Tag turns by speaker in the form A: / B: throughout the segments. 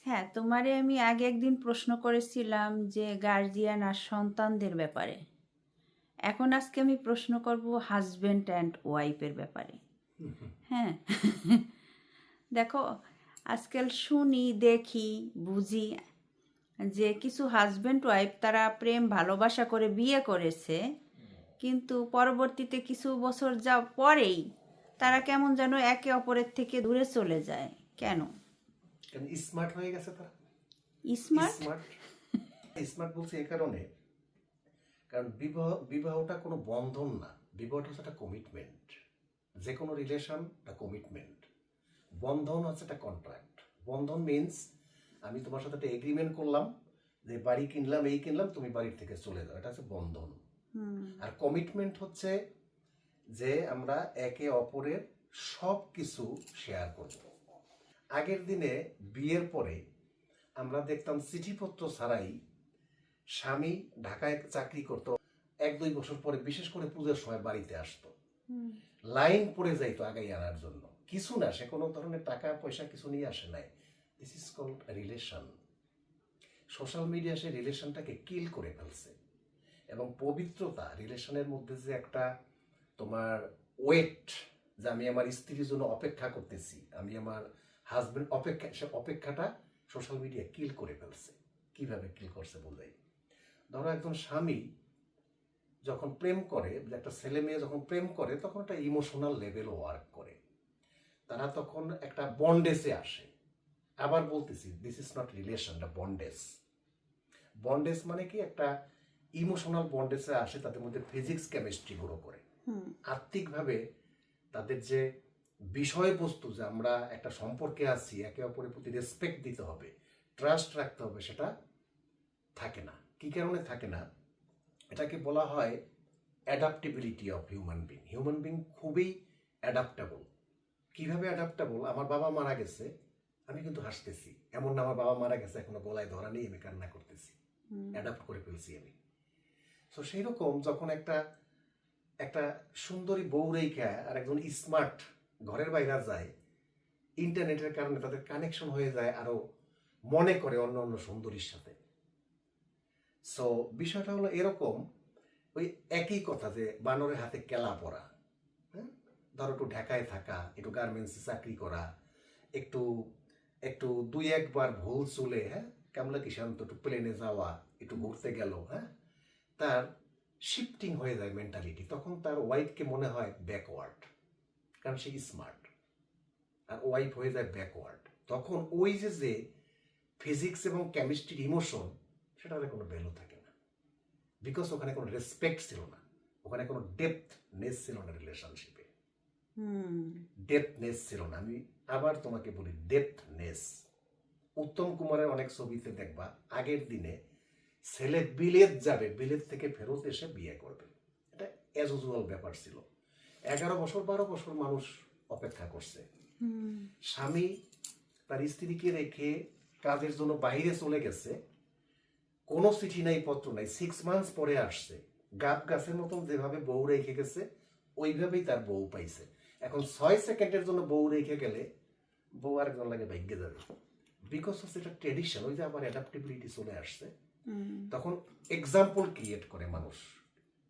A: হ্যাঁ, তোমারে আমি আগে একদিন প্রশ্ন করেছিলাম যে গার্জিয়ান আর সন্তানদের ব্যাপারে। এখন আজকে আমি প্রশ্ন করব হাজবেন্ড অ্যান্ড ওয়াইফের ব্যাপারে। হ্যাঁ। দেখো, আজকাল শুনি, দেখি, বুঝি যে কিছু হাজবেন্ড ওয়াইফ তারা প্রেম ভালোবাসা করে বিয়ে করেছে, কিন্তু পরবর্তীতে কিছু বছর যা পরেই তারা কেমন যেন একে অপরের থেকে দূরে চলে যায়। কেন?
B: কারণ স্মার্ট হয়ে গেছে তারা।
A: স্মার্ট?
B: স্মার্ট স্মার্ট বলছে এই কারণে, কারণ বিবাহটা কোনো বন্ধন না। বিবাহটা হচ্ছে একটা কমিটমেন্ট। যে কোনো রিলেশন একটা কমিটমেন্ট। বন্ধন হচ্ছে একটা কন্ট্রাক্ট। বন্ধন মিনস আমি তোমার সাথে একটা এগ্রিমেন্ট করলাম যে বাড়ি কিনলাম, এই কিনলাম, তুমি বাড়ির থেকে চলে যাও, এটা হচ্ছে বন্ধন। আর কমিটমেন্ট হচ্ছে যে আমরা একে অপরের সব কিছু শেয়ার করব। আগের দিনে বিয়ের পরে আমরা দেখতাম চিঠিপত্র ছাড়াই স্বামী ঢাকায় চাকরি করতো, 1-2 বছর পরে বিশেষ করে পুজোর সময় বাড়িতে আসতো, লাইন পড়ে যাইতো আগাই আনার জন্য। কিছু না, সে কোনো ধরনের টাকা পয়সা কিছু নিয়ে আসে নাই। This is called relation. Social media সে রিলেশনটাকে কিল করে ফেলছে। এবং পবিত্রতা রিলেশনের মধ্যে যে একটা তোমার ওয়েট, যে আমি আমার স্ত্রীর জন্য অপেক্ষা করতেছি, আমি আমার হাজবেন্ড অপেক্ষা, সে অপেক্ষাটা সোশ্যাল মিডিয়া কিল করে ফেলছে। কিভাবে কিল করছে বোঝাই। ধরো একজন স্বামী যখন প্রেম করে, একটা ছেলে মেয়ে যখন প্রেম করে, তখন একটা ইমোশনাল লেভেল ওয়ার্ক করে। তারা তখন একটা বন্ডেসে আসে। আবার বলতেছি, দিস ইজ নট রিলেশন, এটা বন্ডেস। বন্ডেস মানে কি, একটা ইমোশনাল বন্ডেসে আসে, তাদের মধ্যে ফিজিক্স কেমিস্ট্রি গ্রো করে। আত্মিকভাবে তাদের যে বিষয়বস্তু, যে আমরা একটা সম্পর্কে আছি, একে অপরের প্রতি রেসপেক্ট দিতে হবে, ট্রাস্ট রাখতে হবে, সেটা থাকে না। কি কারণে থাকে না? এটাকে বলা হয় adaptability of human being. Human being খুবই অ্যাডাপ্টেবল। কিভাবে অ্যাডাপ্টেবল? আমার বাবা মারা গেছে, আমি কিন্তু হাসতেছি। এমন না আমার বাবা মারা গেছে এখনো গলায় ধরা নেই, আমি কান্না করতেছি। অ্যাডাপ্ট করে ফেলছি আমি। সো সেই রকম যখন একটা একটা সুন্দরী বউ রেখা আর একজন স্মার্ট ঘরের বাইরে যায়, ইন্টারনেটের কারণে তাদের কানেকশন হয়ে যায়, আরো মনে করে অন্য অন্য সুন্দরীর সাথে। সো বিষয়টা হলো এরকম, ওই একই কথা যে বানরের হাতে কেলা পড়া। হ্যাঁ, ধরো একটু ঢাকায় থাকা, একটু গার্মেন্টসে চাকরি করা, একটু একটু 2-1 বার ভুল চুলে, হ্যাঁ, কামলা কিশান্ত একটু প্লেনে যাওয়া, একটু ঘুরতে গেল, হ্যাঁ, তার শিফটিং হয়ে যায় মেন্টালিটি। তখন তার ওয়াইফকে মনে হয় ব্যাকওয়ার্ড, কারণ সে স্মার্ট। আর ওয়াইফ হয়ে যায় ব্যাকওয়ার্ড। তখন ওই যে ফিজিক্স এবং কেমিস্ট্রির ইমোশন, সেটার কোনো ভ্যালু থাকে না। বিকজ ওখানে কোনো রেসপেক্ট ছিল না, ওখানে কোনো ডেপথনেস ছিল না রিলেশনশিপে। ডেপথনেস ছিল না। আমি আবার তোমাকে বলি, ডেপথনেস। উত্তম কুমারের অনেক ছবিতে দেখবা, আগের দিনে ছেলে বিলেত যাবে, বিলেত থেকে ফেরত এসে বিয়ে করবে, এটা অ্যাজ ইউজুয়াল ব্যাপার ছিল। 11 বছর 12 বছর মানুষ অপেক্ষা করছে। স্বামী তার স্ত্রীকে রেখে কাজের জন্য বাইরে চলে গেছে, কোনো চিঠি নাই, পত্র নাই, 6 মান্থস পরে আসছে। গাব গাছের মতন যেভাবে বউ রেখে গেছে, ওইভাবেই তার বউ পাইছে। এখন 6 সেকেন্ডের জন্য বউ রেখে গেলে বউ আরেকজন লাগে ভাগ্যে যাবে। বিকজ অফ এটা ট্রেডিশন, ওই যে আবার অ্যাডাপ্টেবিলিটি চলে আসছে। তখন এক্সাম্পল ক্রিয়েট করে মানুষ।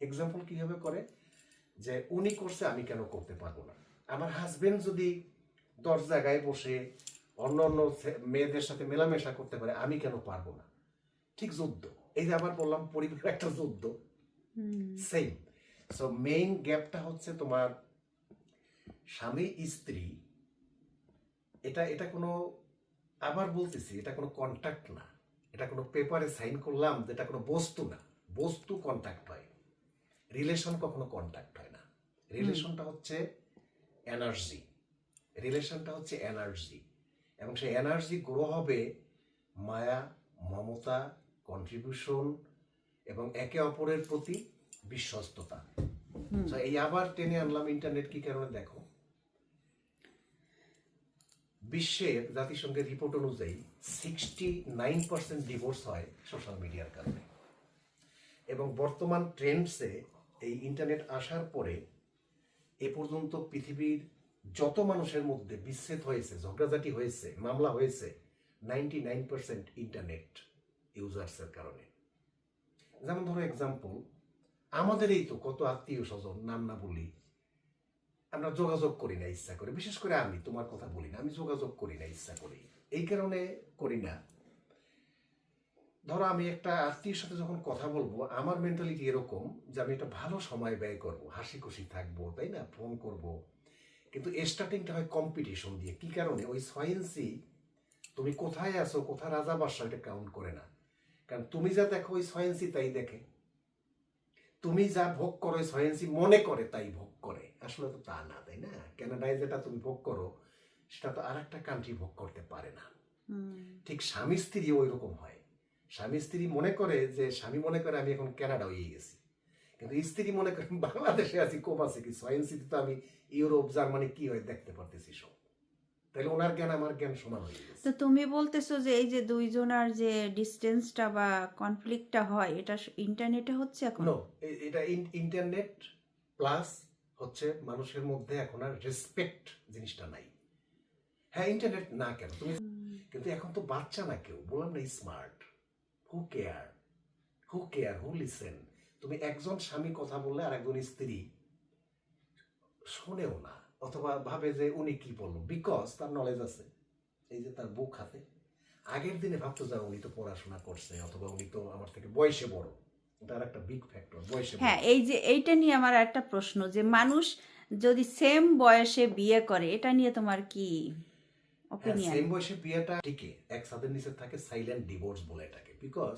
B: এক্সাম্পল কিভাবে করে? যে উনি করছে, আমি কেন করতে পারবো না? আমার হাজবেন্ড যদি 10 জায়গায় বসে অন্য অন্য মেয়েদের সাথে মেলামেশা করতে পারে, আমি কেন পারবো না? ঠিক যুদ্ধ। এই যে আবার বললাম, পরিবার একটা যুদ্ধ, সেম। সো মেইন গ্যাপটা হচ্ছে তোমার স্বামী স্ত্রী। এটা এটা কোনো, আবার বলতেছি, এটা কোনো কন্ট্যাক্ট না, এটা কোনো পেপারে সাইন করলাম, যেটা কোনো বস্তু না। বস্তু কন্ট্যাক্ট হয়, রিলেশন কখনো কন্ট্যাক্ট হয় না। রিলেশনটা হচ্ছে এনার্জি। রিলেশনটা হচ্ছে এনার্জি, এবং সেই এনার্জি গ্রো হবে মায়া, মমতা, কন্ট্রিবিউশন এবং একে অপরের প্রতি বিশ্বস্ততা। এই আবার টেনে আনলাম ইন্টারনেট। কি কারণে? দেখো, বিশ্বের জাতিসংঘের রিপোর্ট অনুযায়ী 69% ডিভোর্স হয় সোশ্যাল মিডিয়ার কারণে। এবং বর্তমান ট্রেন্ডসে এই ইন্টারনেট আসার পরে এ পর্যন্ত পৃথিবীর যত মানুষের মধ্যে বিচ্ছেদ হয়েছে, ঝগড়াঝাটি হয়েছে, মামলা হয়েছে, 99% ইন্টারনেট ইউজার্সের কারণে। যেমন ধরো এক্সাম্পল, আমাদের এই তো কত আত্মীয় স্বজন, নাম না বলি, আমরা যোগাযোগ করি না ইচ্ছা করে। বিশেষ করে আমি তোমার কথা বলি না, আমি যোগাযোগ করি না ইচ্ছা করি। এই কারণে করি না, ধরো আমি একটা আত্মীয়ের সাথে যখন কথা বলবো, আমার মেন্টালিটি এরকম যে আমি একটা ভালো সময় ব্যয় করব, হাসি খুশি থাকবো, তাই না, ফোন করব। কিন্তু স্টার্টিংটা হয় কম্পিটিশন দিয়ে। কি কারণে? ওই 6 ইঞ্চি তুমি কোথায় আছো, কোথায় রাজা বাদশা, এটা কাউন্ট করে না। কারণ তুমি যা দেখো ওই 6 ইঞ্চি তাই দেখে, তুমি যা ভোগ করো ওই 6 ইঞ্চি মনে করে তাই ভোগ করে। আসলে তো তা না, তাই না? কানাডায় যেটা তুমি ভোগ করো সেটা তো আর একটা কান্ট্রি ভোগ করতে পারে না। ঠিক স্বামী স্ত্রী ওই রকম হয়। স্বামী স্ত্রী মনে করে যে, স্বামী মনে করে আমি এখন কানাডা হয়ে গেছি, কিন্তু স্ত্রী মনে করে বাংলাদেশে আছি, কম আছে কি, 6 ইঞ্চিতে তো আমি ইউরোপ জার্মানি কি হয় দেখতে পারতেছি সব। তাহলে ওনার জ্ঞান আমার জ্ঞান সমান হয়ে গেছে।
A: তো তুমি বলতেছো যে এই যে দুইজনার যে ডিস্টেন্সটা বা কনফ্লিক্টটা হয়, এটা ইন্টারনেটে হচ্ছে এখন?
B: নো, এটা ইন্টারনেট প্লাস হচ্ছে মানুষের মধ্যে এখন আর রেসপেক্ট জিনিসটা নাই। হ্যাঁ, ইন্টারনেট না কেন তুমি, কিন্তু এখন তো বাচ্চা না কেউ, বললাম না স্মার্ট। হু কেয়ার, হু কেয়ার, হু লিসেন। তুমি একজন স্বামী কথা বললে আর একজন স্ত্রী শোনেও না, অথবা ভাবে যে উনি কি বললো, বিকজ তার নলেজ আছে, এই যে তার বুক হাতে। আগের দিনে ভাবতো যে উনি তো পড়াশোনা করছে, অথবা উনি তো আমার থেকে বয়সে বড়। এটা আর একটা বিগ ফ্যাক্টর, বয়সে বড়।
A: হ্যাঁ, এই যে এইটা নিয়ে আমার একটা প্রশ্ন, যে মানুষ যদি সেম বয়সে বিয়ে করে, এটা নিয়ে তোমার কি অপিনিয়ন?
B: সেম বয়সে বিয়েটা ঠিকই, এক ছাদের নিচে থাকে, সাইলেন্ট ডিভোর্স বলে এটাকে। বিকজ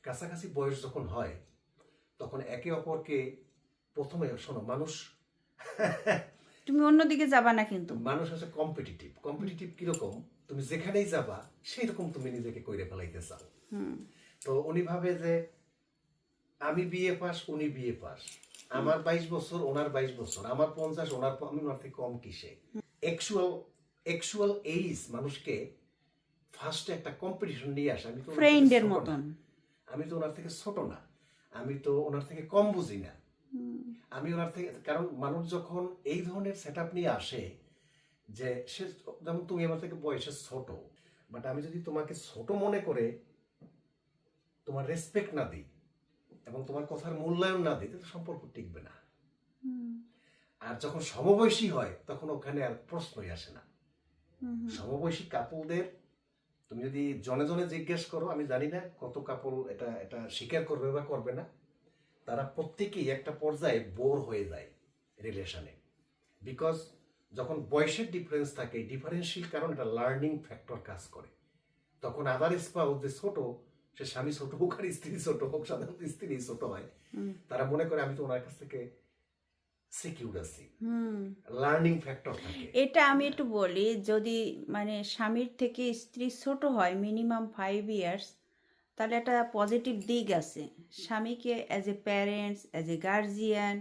B: কাছাকাছি বয়স যখন হয় তখন একে অপরকে, প্রথমে শোনো, মানুষ
A: তুমি অন্যদিকে যাবা না কিন্তু।
B: মানুষ হচ্ছে কম্পিটিটিভ। কম্পিটিটিভ কিরকম? তুমি যেখানেই যাবা সেই রকম তুমি নিজেকে কইরে ফেলাইতে চাও। তো উনি ভাবে যে আমি বিএ পাস, উনি বিএ পাস, আমার 22 বছর, ওনার 22 বছর, আমার 50, আমি ওনার থেকে কম কিসে। অ্যাকচুয়াল এইজ মানুষকে ফার্স্টে একটা কম্পিটিশন নিয়ে আসে। আমি তো
A: ফ্রেন্ডের মতন,
B: আমি তো ওনার থেকে ছোট না, আমি তো ওনার থেকে কম বুঝি না, আমি ওনার থেকে, কারণ মানুষ যখন এই ধরনের সেট আপ নিয়ে আসে যে সে, যেমন তুমি আমার থেকে বয়সে ছোট, বাট আমি যদি তোমাকে ছোট মনে করে তোমার রেসপেক্ট না দিই এবং তোমার কথার মূল্যায়ন না দিই, তাহলে সম্পর্ক টিকবে না। আর যখন সমবয়সী হয় তখন ওখানে আর প্রশ্নই আসে না। সমবয়সী কাপলদের তুমি যদি জনে জনে জিজ্ঞেস করো, আমি জানি না কত কাপল এটা এটা স্বীকার করবে বা করবে না, তারা প্রত্যেকেই একটা পর্যায়ে বোর হয়ে যায় রিলেশনে। বিকজ যখন বয়সের ডিফারেন্স থাকে, ডিফারেন্সিয়াল কারণ এটা লার্নিং ফ্যাক্টর কাজ করে, তখন আদার স্পাউস যে ছোট, সে স্বামী ছোট হোক আর স্ত্রী ছোট হোক, সাধারণত স্ত্রী ছোট হয়, তারা মনে করে আমি তো ওনার কাছ থেকে সিকিউর আছি। লার্নিং ফ্যাক্টর থাকে।
A: এটা আমি একটু বলি, যদি মানে স্বামীর থেকে স্ত্রী ছোট হয় মিনিমাম 5 ইয়ার্স, তাহলে একটা পজিটিভ দিক আছে। স্বামীকে as a parents, as a guardian,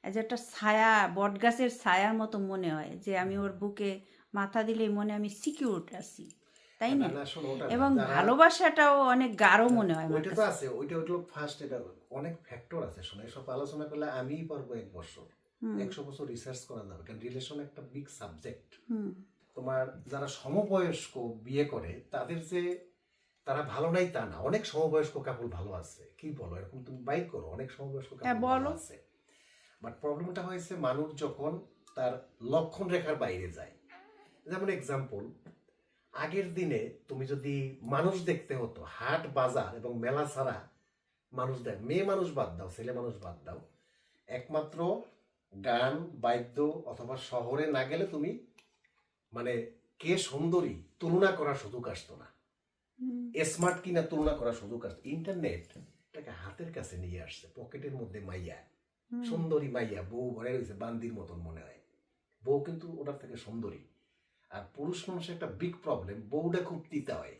A: as একটা ছায়া, বটগাছের ছায়ার মতো মনে হয়, যে আমি ওর বুকে মাথা দিলেই মনে আমি সিকিউর আছি, তাই না?
B: না, শোনো, ওটা না।
A: এবং ভালোবাসাটাও অনেক গাঢ় মনে হয় আমার
B: ওইটা তো
A: কাছে।
B: আছে, ওইটা হলো ফার্স্ট। এটা অনেক ফ্যাক্টর আছে, শোনো, এসব আলোচনা করলে আমিই পারবো 1 বছর, 100 বছর রিসার্চ করা যাবে, কারণ রিলেশন একটা বিগ সাবজেক্ট। তোমার যারা সমবয়স্ক বিয়ে করে তাদের যে তারা ভালো নাই তা না, অনেক সমবয়স্ক কাপল ভালো আছে। কি বলো, এরকম তুমি বাইক করো, অনেক সমবয়স্ক কাপল ভালো আছে। বাট প্রবলেমটা হয়েছে মানুষ যখন তার লক্ষণ রেখার বাইরে যায়। যেমন এক্সাম্পল, আগের দিনে তুমি যদি মানুষ দেখতে হতো হাট বাজার এবং মেলা ছাড়া, মানুষ দেখ, মেয়ে মানুষ বাদ দাও, ছেলে মানুষ বাদ দাও, একমাত্র গান বাদ্য অথবা শহরে না গেলে তুমি মানে কে সুন্দরী তুলনা করার সুযোগ আসতো না, স্মার্ট কিনা তুলনা করার সুযোগ আসতো। ইন্টারনেট এটাকে হাতের কাছে নিয়ে আসছে, পকেটের মধ্যে মাইয়া, সুন্দরী মাইয়া, বউ ঘরে রয়েছে বান্দির মতন মনে হয়, বউ কিন্তু ওটার থেকে সুন্দরী। আর পুরুষ মানুষের একটা বিগ প্রবলেম, বউটা খুব তিতা হয়,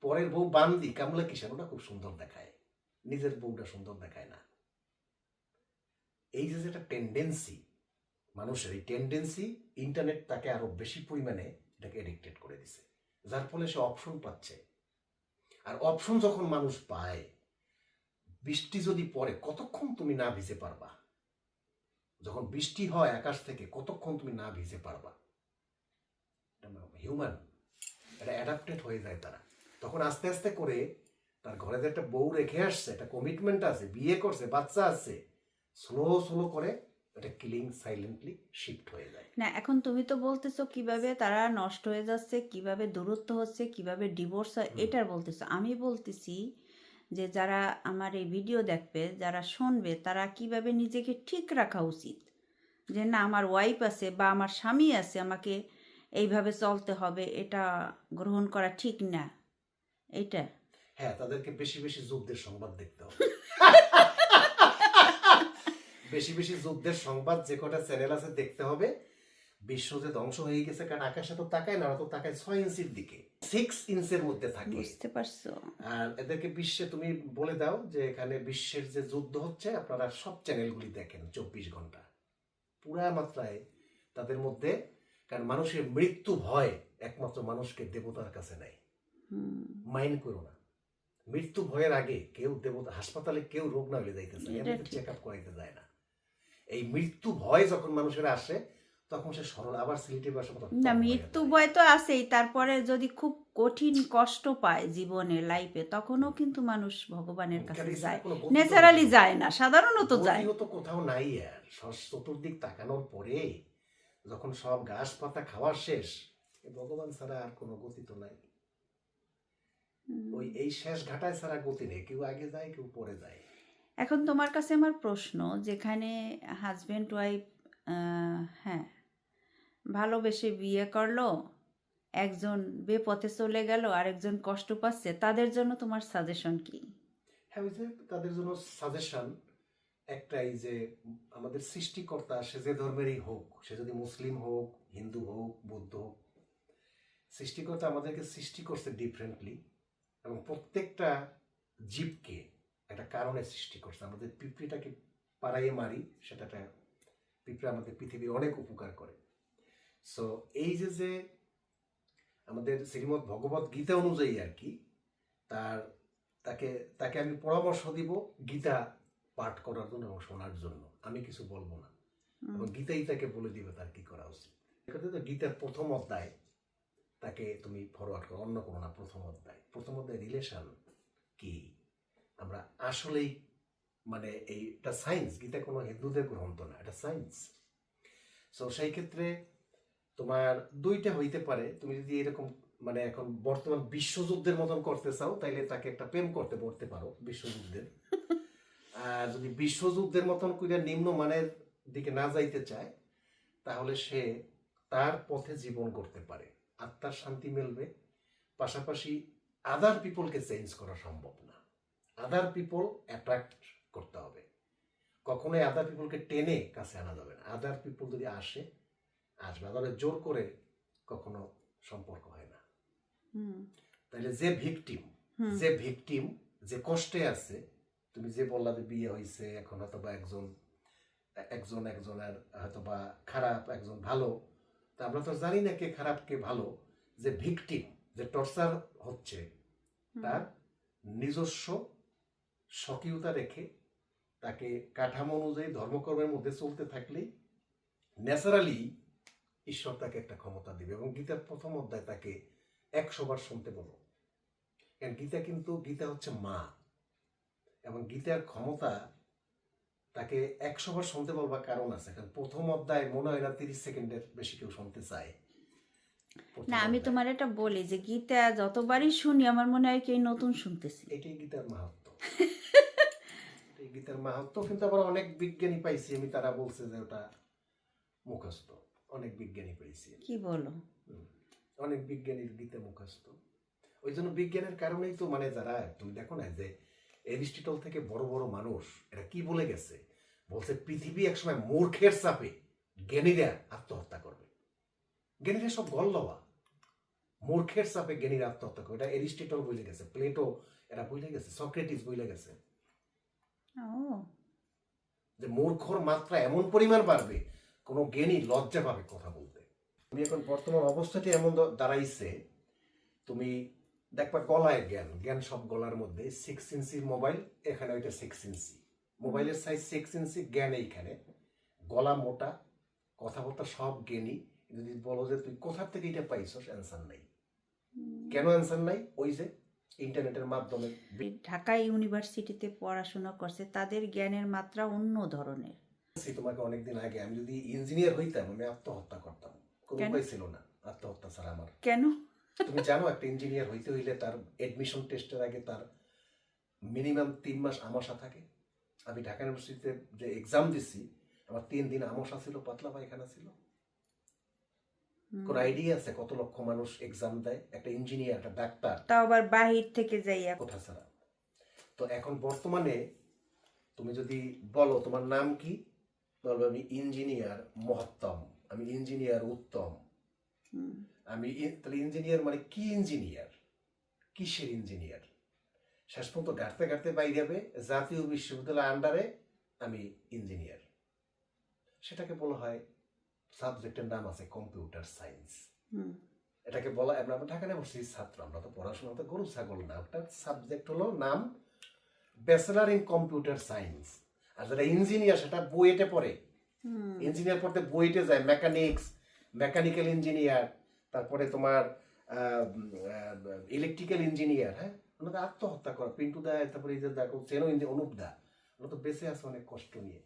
B: পরের বউ বান্দি কামলা কিসের, ওটা খুব সুন্দর দেখায়, নিজের বউটা সুন্দর দেখায় না। এই যে একটা টেন্ডেন্সি মানুষের, এই টেন্ডেন্সি ইন্টারনেট তাকে আরো বেশি পরিমাণে এটাকে এডিক্টেড করে দিছে, যার ফলে সে অপশন পাচ্ছে। আর অপশন যখন মানুষ পায়, বৃষ্টি যদি পড়ে কতক্ষণ তুমি না ভিজে পারবা, যখন বৃষ্টি হয় আকাশ থেকে কতক্ষণ তুমি না ভিজে পারবা, হিউম্যান এটা অ্যাডাপ্টেড হয়ে যায় তারা। তখন আস্তে আস্তে করে তার ঘরে যে একটা বউ রেখে আসছে, একটা কমিটমেন্ট আছে, বিয়ে করছে, বাচ্চা আছে, স্লো স্লো করে এটা কিলিং সাইলেন্টলি শিফট হয়ে যায়।
A: না, এখন তুমি তো বলতেছো কিভাবে তারা নষ্ট হয়ে যাচ্ছে, কিভাবে দূরত্ব হচ্ছে, কিভাবে ডিভোর্স হয়, এটার বলতেছো। আমি বলতেছি যে যারা আমার এই ভিডিও দেখবে, যারা শুনবে, তারা কিভাবে নিজেকে ঠিক রাখা উচিত, যে না আমার ওয়াইফ আছে বা আমার স্বামী আছে, আমাকে এইভাবে চলতে হবে, এটা গ্রহণ করা ঠিক না, এইটা।
B: হ্যাঁ, তাদেরকে বেশি বেশি যুদ্ধের সংবাদ দেখতে হবে। বেশি বেশি যুদ্ধের সংবাদ যে কটা চ্যানেল আছে দেখতে হবে। বিশ্ব যে ধ্বংস হয়ে গেছে, কারণ আকাশে তো তাকায় না, ওরা তো তাকায় 6 ইঞ্চির দিকে, 6 ইঞ্চের মধ্যে থাকে।
A: বুঝতে পারছো?
B: আর এদেরকে বিশ্বে তুমি বলে দাও যে এখানে বিশ্বের যে যুদ্ধ হচ্ছে, আপনারা সব চ্যানেলগুলি দেখেন 24 ঘন্টা পুরা মাত্রায় তাদের মধ্যে। কারণ মানুষের মৃত্যু ভয় একমাত্র মানুষকে দেবতার কাছে নেয়। মাইন্ড করো না, মৃত্যু ভয়ের আগে কেউ দেবতা, হাসপাতালে কেউ রোগ না হলে যাইতেছে, চেক আপ করাইতে যায় না। এই মৃত্যু ভয় যখন মানুষের আসে, তখন সে সরল আবার সিলেটে ভাষা
A: না, মৃত্যু ভয় তো আছেই, তারপরে যদি খুব কঠিন কষ্ট পায় জীবনে, লাইফে, তখনও কিন্তু মানুষ ভগবানের কাছে যায়, ন্যাচারালি যায় না, সাধারণত যায়।
B: তো কোথাও নাই। আর চতুর্দিক তাকানোর পরে যখন সব ঘাস পাতা খাওয়া শেষ, ভগবান ছাড়া আর কোনো গতি তো নাই। ওই এই শেষ ঘাটায় ছাড়া গতি নেই, কেউ আগে যায় কেউ পরে যায়।
A: এখন তোমার কাছে আমার প্রশ্ন, যেখানে হাজব্যান্ড ওয়াইফ, হ্যাঁ, ভালোবেসে বিয়ে করলো, একজন বেপথে চলে গেল, আরেকজন কষ্ট পাচ্ছে, তাদের জন্য তোমার সাজেশন কি?
B: হ্যাঁ, ওই যে তাদের জন্য সাজেশন একটাই, যে আমাদের সৃষ্টিকর্তা সে যে ধর্মেরই হোক, সে যদি মুসলিম হোক, হিন্দু হোক, বৌদ্ধ হোক, সৃষ্টিকর্তা আমাদেরকে সৃষ্টি করছে ডিফারেন্টলি, এবং প্রত্যেকটা জীবকে একটা কারণে সৃষ্টি করছে। আমাদের পিঁপড়েটাকে পাড়াইয়ে মারি, সেটা একটা পিঁপড়ে আমাদের পৃথিবীর অনেক উপকার করে। সো এই যে আমাদের শ্রীমৎ ভগবত গীতা অনুযায়ী আর কি, তাকে তাকে আমি পরামর্শ দিব গীতা পাঠ করার জন্য এবং শোনার জন্য। আমি কিছু বলবো না, এবং গীতাই তাকে বলে দিবে তার কি করা উচিত। গীতার প্রথম অধ্যায় তাকে তুমি ফরওয়ার্ড করো, অন্য কোনো না। প্রথম অধ্যায় রিলেশন কি, আমরা আসলেই মানে এইটা সায়েন্স। গীতা কোনো হিন্দুদের গ্রন্থ না, এটা সায়েন্স। সো সেই ক্ষেত্রে তোমার দুইটা হইতে পারে। তুমি যদি এরকম মানে এখন বর্তমান বিশ্বযুদ্ধের মতন করতে চাও, তাইলে তাকে একটা প্রেম করতে বলতে পারো বিশ্বযুদ্ধের। আর যদি বিশ্বযুদ্ধের মতন করে নিম্নমানের দিকে না যাইতে চায়, তাহলে সে তার পথে জীবন করতে পারে, আত্মার শান্তি মিলবে। পাশাপাশি আদার পিপলকে চেঞ্জ করা সম্ভব না, আদার পিপল অ্যাট্রাক্ট করতে হবে। কখনোই আদার পিপলকে টেনে কাছে আনা যাবে না। আদার পিপল যদি আসবে, আদারে জোর করে কখনো সম্পর্ক হয় না। তাহলে যে ভিকটিম যে কষ্টে আছে, তুমি যে বললা যে বিয়ে হয়েছে, এখন হয়তো বা একজনের হয়তো বা খারাপ, একজন ভালো, তা আমরা তো জানি না কে খারাপ কে ভালো। যে ভিকটিম, যে টর্চার হচ্ছে, তার নিজস্ব স্বকীয়তা রেখে তাকে কাঠামো অনুযায়ী ধর্মকর্মের মধ্যে চলতে থাকলেই ন্যাচারালি ঈশ্বর তাকে একটা ক্ষমতা দিবে। এবং গীতার প্রথম অধ্যায় তাকে 100 বার শুনতে বলো। কারণ গীতা হচ্ছে মা, এবং গীতার ক্ষমতা তাকে 100 বার শুনতে বলবার কারণ আছে। কারণ প্রথম অধ্যায় মনে হয় না 30 সেকেন্ডের বেশি কেউ শুনতে চায়।
A: না, আমি তোমার এটা বলি যে গীতা যতবারই শুনি আমার মনে হয় কি নতুন শুনতেছি।
B: এটাই গীতার মাহাত্ম্য। গীতার মাহাত্ম্য কিন্তু আবার অনেক বিজ্ঞানী পাইছি আমি, তারা বলছে যে ওটা মুখস্থ। অনেক বিজ্ঞানী পাইছি।
A: কি বলো?
B: অনেক বিজ্ঞানীর গীতা মুখস্থ। ওই জন্য বিজ্ঞানের কারণেই তো মানে যারা, তুমি দেখো না যে এরিস্টটল থেকে বড় বড় মানুষ এরা কি বলে গেছে, বলছে পৃথিবী একসময় মূর্খের চাপে জ্ঞানীরা আত্মহত্যা করবে। জ্ঞানীরা সব গল্লবা, মূর্খের চাপে জ্ঞানীরা আত্মহত্যা করবে। এটা এরিস্টটল বলে গেছে, প্লেটো এরা বলে গেছে, সক্রেটিস বলে গেছে যে মূর্খর মাত্রা এমন পরিমাণ বাড়বে, কোনো জ্ঞানী লজ্জা পাবে কথা বলতে। তুমি এখন বর্তমান অবস্থাটি এমন দাঁড়াইছে, তুমি দেখবা গলায় জ্ঞান সব গলার মধ্যে। 6 ইঞ্চি মোবাইল, এখানে ওইটা 6 ইঞ্চি মোবাইলের সাইজ, 6 ইঞ্চি জ্ঞান এইখানে, গলা মোটা, কথাবার্তা সব জ্ঞানী। যদি বলো যে তুই কোথা থেকে এটা পাইছস, অ্যান্সার নেই। কেন অ্যান্সার নাই? ওই যে ইন্টারনেটের মাধ্যমে।
A: ঢাকা ইউনিভার্সিটিতে পড়াশোনা করছে, তাদের জ্ঞানের মাত্রা অন্য ধরনের।
B: তোমাকে অনেকদিন আগে, আমি যদি ইঞ্জিনিয়ার হইতাম আমি আত্মহত্যা করতাম, কোনো
A: কেন?
B: উপায় ছিল না আত্মহত্যা ছাড়া আমার।
A: কেন?
B: তুমি জানো একটা ইঞ্জিনিয়ার হইতে হইলে তার এডমিশন টেস্টের আগে তার মিনিমাম 3 মাস আমাশা থাকে। আমি ঢাকা ইউনিভার্সিটিতে যে এক্সাম দিছি, আমার 3 দিন আমাশা ছিল, পাতলা পায়খানা ছিল। কোন আইডিয়া আছে কত লক্ষ মানুষ এক্সাম দেয়? একটা ইঞ্জিনিয়ার, একটা ডাক্তার,
A: তাও আবার বাহির থেকে যাইয়া।
B: কোথা ছাড়া। তো এখন বর্তমানে তুমি যদি বলো তোমার নাম কি, বলবো আমি ইঞ্জিনিয়ার মহত্তম, আমি ইঞ্জিনিয়ার উত্তম। তাহলে ইঞ্জিনিয়ার মানে কি? ইঞ্জিনিয়ার কিসের ইঞ্জিনিয়ার? শেষ পর্যন্ত ঘাটতে ঘাটতে বাইরে যাবে জাতীয় বিশ্ববিদ্যালয়ের আন্ডারে আমি ইঞ্জিনিয়ার। সেটাকে বলা হয়, সাবজেক্টের নাম আছে কম্পিউটার সায়েন্স। এটাকে বলা, আমরা ঢাকা ইউনিভার্সিটির ছাত্র, আমরা তো পড়াশোনা তো গরু ছাগল না। ওটা সাবজেক্ট হলো নাম ব্যাচেলার ইন কম্পিউটার সায়েন্স। আর যারা ইঞ্জিনিয়ার সেটা বুয়েটে পড়ে। ইঞ্জিনিয়ার পড়তে বুয়েটে যায়, মেকানিক্স, মেকানিক্যাল ইঞ্জিনিয়ার, তারপরে তোমার ইলেকট্রিক্যাল ইঞ্জিনিয়ার। হ্যাঁ, ওনাকে আত্মহত্যা করা, পিন্টু দা, তারপরে এই যে দেখো চেনো অনুপ দা, ওরা তো বেঁচে আছে অনেক কষ্ট নিয়ে।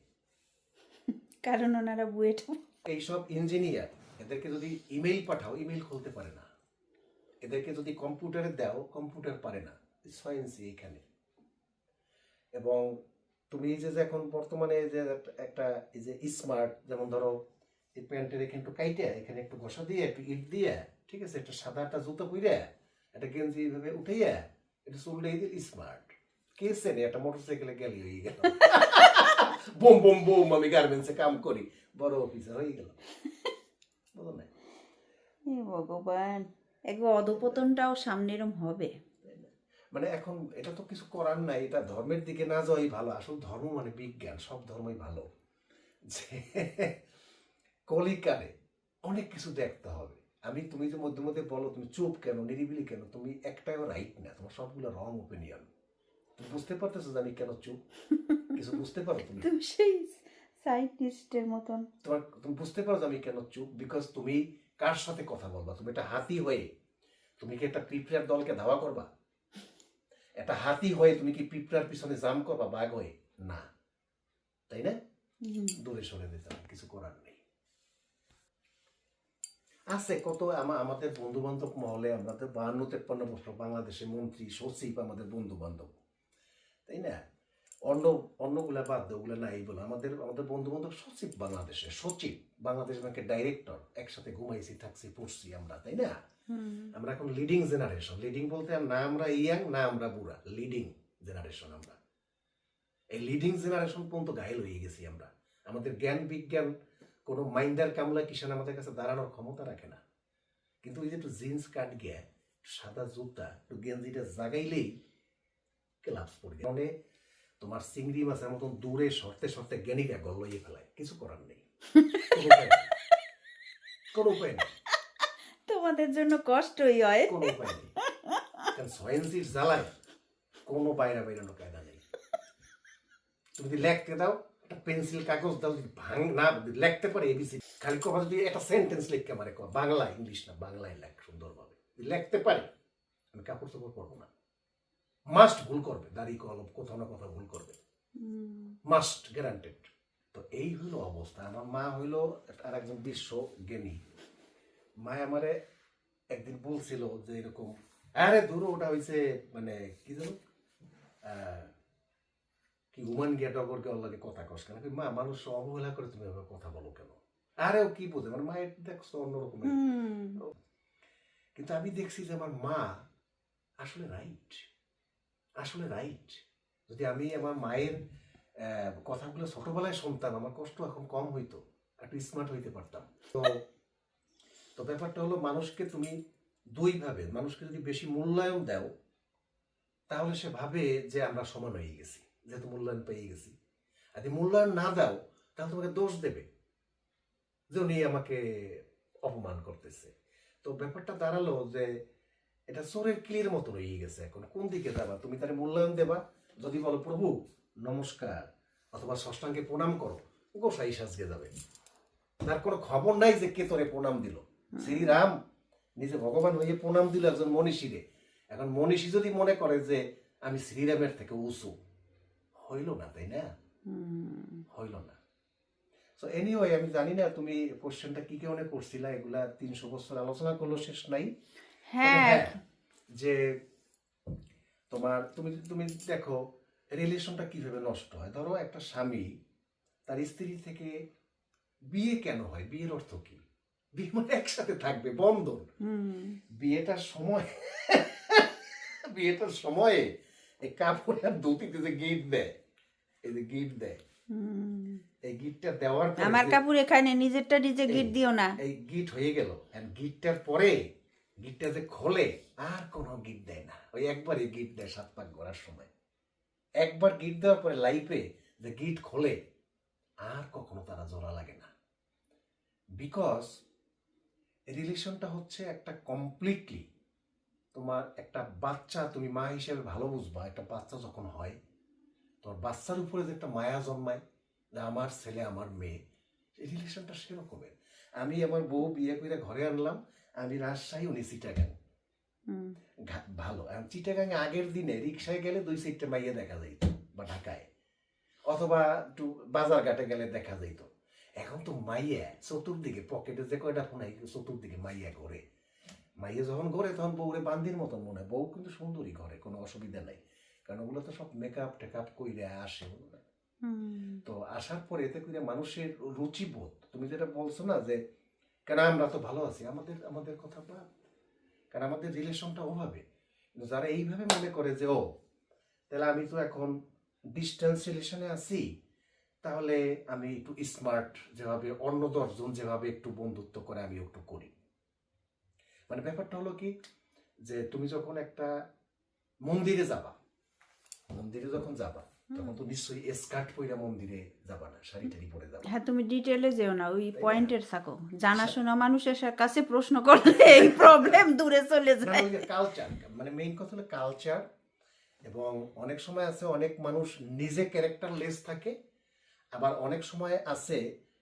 A: কারণ ওনারা বুয়েট।
B: এইসব ইঞ্জিনিয়ার, এদেরকে যদি ইমেইল পাঠাও ইমেইল খুলতে পারে না, এদেরকে যদি কম্পিউটারে দাও কম্পিউটার পারে না। সায়েন্সই এইখানে। এবং তুমি যে এখন বর্তমানে যে একটা এই যে স্মার্ট, যেমন ধরো এই প্যান্টের এখানে একটু কাইটে, এখানে একটু ঘষা দিয়ে, একটু ইট দিয়ে, ঠিক আছে, একটা সাদা একটা জুতো পইরা, একটা গেঞ্জি এইভাবে উঠাইয়া, এটা চললে স্মার্ট। কে চেনে? একটা মোটরসাইকেলে গেলি হয়ে গেল, বোম বোম বোম, আমি গার্মেন্টসে কাম করি, বড় অফিসার হয়ে গেল। বুঝো না?
A: ভগবান, একবার অধপতনটাও সামনে এরম হবে।
B: মানে এখন এটা তো কিছু করার নাই, এটা ধর্মের দিকে না যাওয়াই ভালো। আসলে ধর্ম মানে বিজ্ঞান, সব ধর্মই ভালো। যে কলিকালে অনেক কিছু দেখতে হবে। তুমি যে মধ্যে মধ্যে বলো তুমি চুপ কেন, নিরিবিলি কেন, তুমি একটাও রাইট না, তোমার সবগুলো রং ওপিনিয়ন। তুমি বুঝতে পারতেছো যে আমি কেন চুপ? কিছু বুঝতে পারো তুমি?
A: তুমি সেই সাইন্টিস্টের মতন।
B: তুমি বুঝতে পারো যে আমি কেন চুপ? বিকজ তুমি কার সাথে কথা বলবা? তুমি একটা হাতি হয়ে তুমি কি একটা পিঁপড়ার দলকে ধাওয়া করবা? একটা হাতি হয়ে তুমি কি পিঁপড়ার পিছনে জাম করবা বাঘ হয়ে? না, তাই না? দূরে সরে দিতে হবে, কিছু করার নেই। আছে কত আমাদের বন্ধু বান্ধব মহলে, আমাদের 52-53 বছর বাংলাদেশে মন্ত্রী সচিব আমাদের বন্ধু বান্ধব, তাই না? অন্যগুলা বাদ দেয়, ওগুলা নাই বলে আমাদের বন্ধু বান্ধব সচিব, বাংলাদেশে সচিব, বাংলাদেশ ব্যাংকের ডাইরেক্টর, একসাথে ঘুমাইছি, থাকছি, পড়ছি আমরা, তাই না? আমরা এখন লিডিং জেনারেশন। লিডিং বলতে না আমরা ইয়াং, না আমরা বুড়া, লিডিং জেনারেশন আমরা। এই লিডিং জেনারেশন পর্যন্ত ঘায়ল হয়ে গেছি আমরা। আমাদের জ্ঞান বিজ্ঞান কোনো মাইন্ডার কামলা কিষান আমাদের কাছে দাঁড়ানোর ক্ষমতা রাখে না। কিন্তু ওই যে একটু জিন্স কাট গিয়া, সাদা জুতা, একটু গেঞ্জিটা জাগাইলেই ক্লাবস পড়ে মানে তোমার চিংড়ি মাছের মতন দূরে সরতে সরতে জ্ঞানীরা গল লইয়ে ফেলায়। কিছু করার নেই, কোনো উপায় নেই।
A: তোমাদের জন্য কষ্টই হয়।
B: কোনো উপায় নেই, কারণ সয়েন্সির জ্বালায় কোনো বাইরে বাইরানো কায়দা নেই। তুমি যদি লেখতে দাও, একটা পেন্সিল কাগজ দাও, যদি না লেখতে পারে এবিসি, খালি কথা যদি একটা সেন্টেন্স লিখতে পারে, বাংলা ইংলিশ না, বাংলায় লেখ সুন্দরভাবে, লিখতে পারে, আমি কাপড় চোপড় করবো না। মাস্ট ভুল করবে, দাঁড়িয়ে কলম কোথাও না কোথাও ভুল করবে, মাস্ট গ্যারান্টেড। তো এই হইলো অবস্থা। আমার মা হইলো আর একজন বিশ্ব জ্ঞানী। মা আমারে একদিন বলছিল যে এরকম, আরে দূর ওটা হয়েছে মানে কি জানো কি উমান গিয়া টগরকে ওর লাগে কথা কস কেন? মা, মানুষ অবহেলা করে তুমি এভাবে কথা বলো কেন? আরে ও কি বোঝে, মানে মায়ের দেখছো অন্যরকম। কিন্তু আমি দেখছি যে আমার মা আসলে রাইট, আসলে রাইট। যদি আমি আমার মায়ের কথাগুলো ছোটবেলায় শুনতাম, আমার কষ্ট এখন কম হইতো, একটু স্মার্ট হইতে পারতাম। তো ব্যাপারটা হলো, মানুষকে তুমি দুইভাবে, মানুষকে যদি বেশি মূল্যায়ন দাও তাহলে সে ভাবে যে আমরা সমান হয়ে গেছি, যেহেতু মূল্যায়ন পেয়ে গেছি। আর যদি মূল্যায়ন না দাও তাহলে তোমাকে দোষ দেবে যে উনি আমাকে অপমান করতেছে। তো ব্যাপারটা দাঁড়ালো যে এটা চোরের কিলির মতো রয়ে গেছে। এখন কোন দিকে যাবা? তুমি তার মূল্যায়ন দেবা, যদি বলো প্রভু নমস্কার অথবা ষষ্ঠাঙ্গে প্রণাম করো, গোসাই সাজকে যাবে। তার কোনো খবর নাই যে কে তোরে প্রণাম দিল। শ্রীরাম নিজে ভগবান হয়ে প্রণাম দিল একজন মনীষীরে। এখন মনীষী যদি মনে করে যে আমি শ্রীরামের থেকে উঁচু, হইল না, তাই না? হইল না। সো এনিওয়ে, আমি জানি না তুমি কোশ্চেনটা কি কারণে করছিলা, এগুলা 300 বছর আলোচনা করলো শেষ নাই। তবে
A: হ্যাঁ
B: হ্যাঁ, যে তোমার তুমি তুমি দেখো রিলেশনটা কিভাবে নষ্ট হয়। ধরো একটা স্বামী তার স্ত্রী থেকে, বিয়ে কেন হয়? বিয়ের অর্থ কি? বিয়ে মানে একসাথে থাকবে, বন্ধন। বিয়েটার সময় বিয়েটার সময়ে এই কাপড় আর ধুতিতে যে গিফট দেয়, এই যে গিফট দেয়, এই গিফটটা দেওয়ার পরে
A: আমার
B: যে-
A: কাপড় এখানে, নিজেরটা নিজে গিট দিও না।
B: এই গিফট হয়ে গেল, এন্ড গিফটটার পরে গিফটটা যে খোলে আর কোনো গিফট দেয় না, ওই একবারই গিফট দেয় 7 পাক ঘোরার সময়। একবার গিফট দেওয়ার পরে লাইফে যে গিফট খোলে আর কখনো তারা জোড়া লাগে না। বিকজ রিলেশনটা হচ্ছে একটা কমপ্লিটলি, তোমার একটা বাচ্চা, তুমি মা হিসেবে ভালো বুঝবা, একটা বাচ্চা যখন হয় তোমার বাচ্চার উপরে যে একটা মায়া জন্মায়, যে আমার ছেলে আমার মেয়ে, এই রিলেশনটা সেরকমের। আমি আমার বউ বিয়ে করে ঘরে আনলাম, আমি রাজশাহী, উনি চিটাগাং। ভালো, চিটাগাং আগের দিনে রিক্সায় গেলে 2-4টা মাইয়া দেখা যাইত, বা ঢাকায় অথবা একটু বাজার ঘাটে গেলে দেখা যাইত। এখন তো মাইয়া চতুর্দিকে, পকেটে যে কয়টা ফোন, চতুর্দিকে মাইয়া ঘোরে। মাইয়া যখন ঘোরে তখন বউরে বান্দির মতন মনে হয়। বউ কিন্তু সুন্দরী ঘরে, কোনো অসুবিধা নাই, কারণ ওগুলো তো সব মেকআপ টেকআপ কইরে আসে। তো আসার পরে এতে করে মানুষের রুচিবোধ, তুমি যেটা বলছো না যে কেন আমরা তো ভালো আছি, আমাদের আমাদের কথা বাদ, কারণ আমাদের রিলেশনটা ওভাবে। কিন্তু যারা এইভাবে মনে করে যে ও তাহলে আমি তো এখন ডিস্টেন্স রিলেশনে আছি, তাহলে আমি একটু স্মার্ট, যেভাবে অন্য 10 জন যেভাবে একটু বন্ধুত্ব করে আমি একটু করি। মানে ব্যাপারটা হলো কি, যে তুমি যখন একটা মন্দিরে যাবা, মন্দিরে যখন যাবা তখন তো নিশ্চয়ই স্কার্ট পরে মন্দিরে যাবা না, শাড়ি টাড়ি পরে যাবা।
A: হ্যাঁ, তুমি ডিটেলে যেও না, ওই
B: না?
A: পয়েন্টের থাকো। জানাশোনা মানুষের কাছে প্রশ্ন করলে এই প্রবলেম দূরে চলে
B: না,
A: যায়।
B: ওই যে কালচার, মানে মেইন কথা হলো কালচার। এবং অনেক সময় আছে অনেক মানুষ নিজে ক্যারেক্টারলেস থাকে, আবার অনেক সময় আছে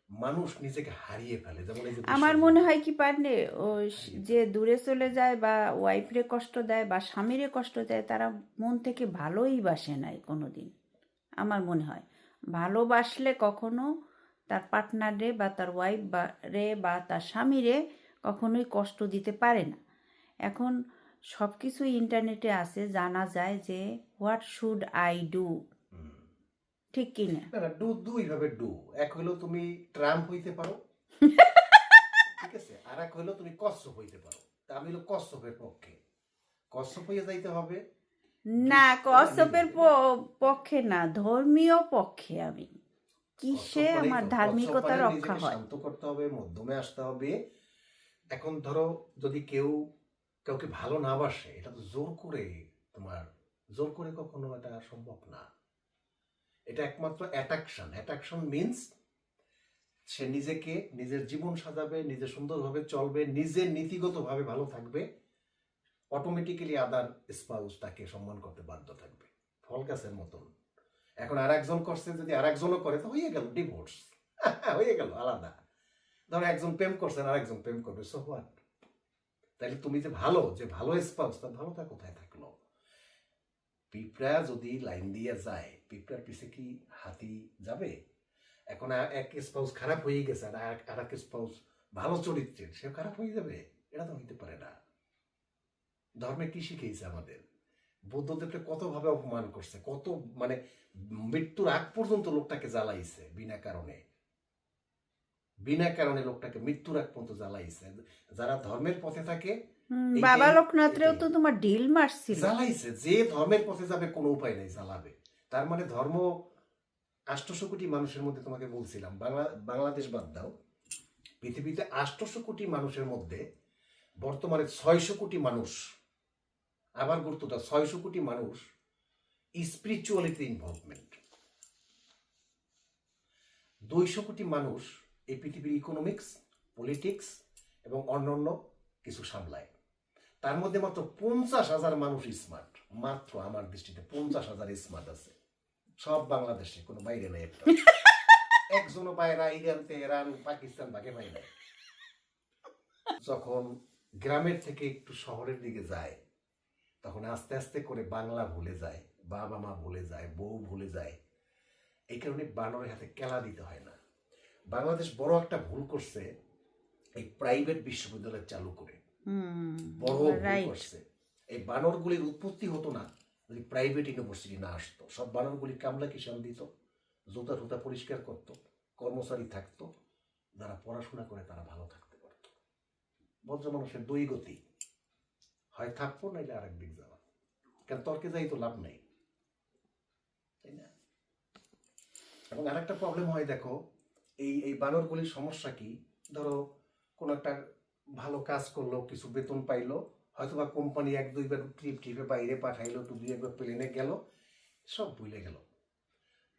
B: মানুষ নিজেকে হারিয়ে ফেলে, যেমন এই যে
A: আমার
B: বিশ্বজিৎ।
A: মনে হয় কি পারলে, ও যে দূরে চলে যায় বা ওয়াইফরে কষ্ট দেয় বা স্বামীরে কষ্ট দেয়, তারা মন থেকে ভালোই বাসে নাই কোনোদিন। আমার মনে হয় ভালোবাসলে কখনো তার পার্টনারে বা তার ওয়াইফ বা রে বা তার স্বামীরে কখনোই কষ্ট দিতে পারে না। এখন সব কিছুই ইন্টারনেটে আছে, জানা যায় যে হোয়াট শুড আই ডু, ঠিক কি না?
B: না না, দুইভাবে ডু। এক হইলো তুমি ট্রাম্প হইতে পারো, ঠিক আছে, আর এক হইলো তুমি কচ্ছপ হইতে পারো। তা আমি হলো কচ্ছপের পক্ষে, কচ্ছপ হইয়া যাইতে হবে।
A: না, কশ্যপের পক্ষে না, ধর্মীয় পক্ষে আমি। কিসে
B: কচ্ছপ মানেই
A: আমার
B: তো,
A: ধার্মিকতা
B: কচ্ছপ মানে
A: রক্ষা
B: নিজেকে
A: হয়?
B: শান্ত করতে হবে, মধ্যমে আসতে হবে। এখন ধরো যদি কেউ কাউকে ভালো না বাসে, এটা তো জোর করে, তোমার জোর করে কখনো এটা সম্ভব না। এটা একমাত্র অ্যাট্রাকশন। অ্যাট্রাকশন মিন্স সে নিজেকে, নিজের জীবন সাজাবে, নিজে সুন্দরভাবে চলবে, নিজের নীতিগতভাবে ভালো থাকবে, অটোমেটিক্যালি আদার স্পাউস তাকে সম্মান করতে বাধ্য থাকবে, ফল গাছের মতন। এখন আর একজন করছে, যদি আর একজনও করে তো হয়ে গেল ডিভোর্স, হয়ে গেল আলাদা। ধরো একজন প্রেম করছেন আর একজন প্রেম করবে, সো হোয়াট? তাহলে তুমি যে ভালো স্পাউস, তার ভালোটা কোথায় থাকলো? পিঁপড়া যদি লাইন দিয়ে যায়, পিঁপড়ার পিছে কি হাতি যাবে? এখন এক স্পাউস খারাপ হয়ে গেছে আর এক স্পাউস ভালো চরিত্রের, সে খারাপ হয়ে যাবে? এটা তো হইতে পারে না। ধর্মে কি শিখেছে আমাদের? বুদ্ধদেবকে কত ভাবে অপমান করছে, কত মানে মৃত্যুর আগ পর্যন্ত লোকটাকে জ্বালাইছে বিনা কারণে, বিনা কারণে লোকটাকে মৃত্যুর আগ পর্যন্ত জ্বালাইছে। যারা ধর্মের পথে থাকে,
A: বাবা লোকনাথরেও তো তোমার ঢিল মারছিল।
B: জ্বালাইছে, যে ধর্মের পথে যাবে কোনো উপায় নেই, জ্বালাবে। তার মানে ধর্ম 800 কোটি মানুষের মধ্যে, তোমাকে বলছিলাম বাংলাদেশ বাদ দাও, পৃথিবীতে 800 কোটি মানুষের মধ্যে বর্তমানে 600 কোটি মানুষ, আবার গুরুত্বটা, 600 কোটি মানুষ স্পিরিচুয়ালিটি ইনভলভমেন্ট। 200 কোটি মানুষ এই পৃথিবীর ইকোনমিক্স, পলিটিক্স এবং অন্যান্য কিছু সামলায়। তার মধ্যে মাত্র 50,000 মানুষ স্মার্ট, মাত্র আমার দৃষ্টিতে 50,000 স্মার্ট আছে, সব বাংলাদেশে, কোনো বাইরে নেই একটা। একজনও বাইরে ইরান, তেহরান, পাকিস্তান ভাগে পাই নাই। যখন গ্রামের থেকে একটু শহরের দিকে যায়, তখন আস্তে আস্তে করে বাংলা ভুলে যায়, বাবা মা ভুলে যায়, বউ ভুলে যায়। এই কারণে বানরের হাতে কেলা দিতে হয় না। বাংলাদেশ বড় একটা ভুল করছে এই প্রাইভেট বিশ্ববিদ্যালয় চালু করে, বড় ভুল
A: রাইট।
B: করছে। এই বানরগুলির উৎপত্তি হতো না যদি প্রাইভেট ইউনিভার্সিটি না আসতো। সব বানরগুলি কামলা কিষান দিত, জুতা টুতা পরিষ্কার করতো, কর্মচারী থাকতো, যারা পড়াশোনা করে তারা ভালো থাকতে পারতো। ভদ্র মানুষের দুই গতি, হয় থাকবো নাইলে আরেক দিক যাওয়া, কারণ তর্কে যাই তো লাভ নাই, তাই না? এবং আরেকটা প্রবলেম হয়, দেখো এই এই বানরগুলির সমস্যা কি, ধরো কোন একটা ভালো কাজ করলো, কিছু বেতন পাইলো, হয়তোবা কোম্পানি এক দুইবার ট্রিপে বাইরে পাঠাইলো, তো দুই একবার প্লেনে গেল, সব ভুলে গেল।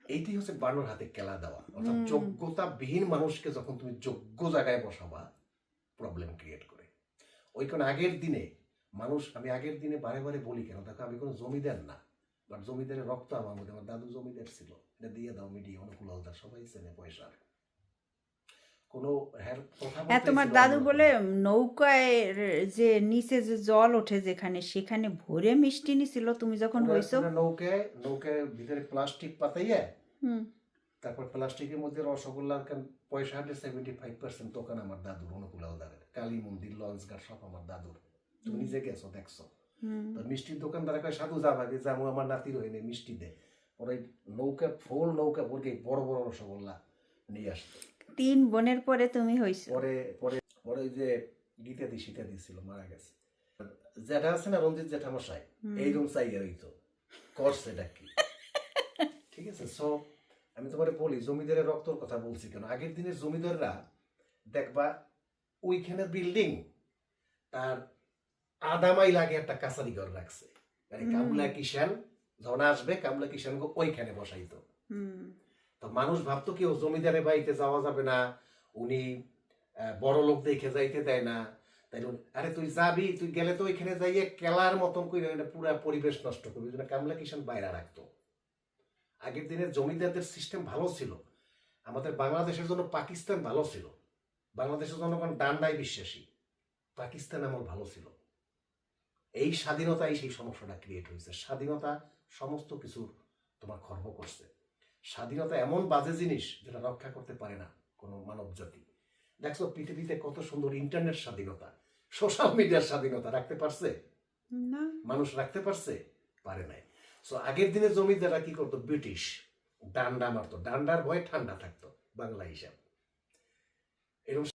B: এইটাই হচ্ছে বানর হাতে কেলা দেওয়া। অর্থাৎ যোগ্যতাবিহীন মানুষকে যখন তুমি যোগ্য জায়গায় বসাবা, প্রবলেম ক্রিয়েট করে। ওই কারণে আগের দিনে মানুষ, আমি আগের দিনে বারে বারে বলি কেন, দেখো আমি কোনো জমিদার না, বাট জমিদারের রক্ত আমার মধ্যে, আমার দাদু জমিদার ছিল, এটা দিয়ে দাও মিডিয়া, অনুকূল হালদার সবাই চেনে পয়সার কোনো হ্যার কথা
A: হ্যাঁ,
B: বলতেই
A: তোমার
B: ছিল
A: দাদু
B: অন্যরকম।
A: বলে নৌকায় যে নিচে যে জল ওঠে যেখানে, সেখানে ভরে মিষ্টি নিছিল তুমি যখন হইছো।
B: পুরা নৌকায় নৌকায় ভিতরে প্লাস্টিক পাতাইয়া,
A: হুম।
B: তারপর প্লাস্টিকের মধ্যে রসগোল্লার পয়সা 75% দোকান আমার দাদুর, অনুকূল হালদারের, কালী মন্দির, লঞ্চ ঘাট সব আমার দাদুর। তুমি নিজে গেছো, দেখছো। তো মিষ্টির দোকানদার কয়, সাধু যা ভাবি যাবো, আমার নাতির হইলে মিষ্টি দে। পরে নৌকা, ফুল নৌকা ভরে বড় বড় রসগোল্লা নিয়ে আসতো।
A: 3 বোনের পরে তুমি হইছো।
B: পরে পরে পরে ওই যে গীতাদি সীতাদি ছিল, মারা গেছে। জ্যাঠা আছে না, রঞ্জিত জ্যাঠামশাই, এইরকম চাইয়া রইতো, করছে এটা কি, ঠিক আছে। সো আমি তোমার বলি, জমিদারের রক্তর কথা বলছি কেন, আগের দিনের জমিদাররা দেখবা ওইখানে বিল্ডিং, তার আধা মাইল আগে একটা কাছারি ঘর রাখছে, মানে কামলা কিষান যখন আসবে, কামলা কিষান ওইখানে বসাইতো। তো মানুষ ভাবতো কি, ও জমিদারের বাড়িতে যাওয়া যাবে না, উনি বড় লোক দেখে যাইতে দেয় না, তাই আরে তুই যাবি, তুই গেলে তো ওইখানে যাইয়ে কেলার মতন করে পুরা পরিবেশ নষ্ট করবি, কামলা কিষান বাইরে রাখতো। আগের দিনের জমিদারদের সিস্টেম ভালো ছিল। আমাদের বাংলাদেশের জন্য পাকিস্তান ভালো ছিল, বাংলাদেশের জনগণ ডান্ডায় বিশ্বাসী, পাকিস্তান আমার ভালো ছিল। এই স্বাধীনতাই সেই সমস্যাটা ক্রিয়েট হয়েছে। স্বাধীনতা সমস্ত কিছুর তোমার খর্ব করছে। স্বাধীনতা এমন বাজে জিনিস যেটা রক্ষা করতে পারে না কোনো মানব জাতি। দেখছো পৃথিবীতে কত সুন্দর ইন্টারনেট স্বাধীনতা, সোশ্যাল মিডিয়ার স্বাধীনতা রাখতে পারছে
A: না।
B: মানুষ, রাখতে পারছে? পারে নাই। সো আগের দিনে জমিদাররা কি করতো, ব্রিটিশ ডান্ডা মারতো, ডান্ডার ভয়ে ঠান্ডা থাকতো, বাংলা হিসাব। এরকম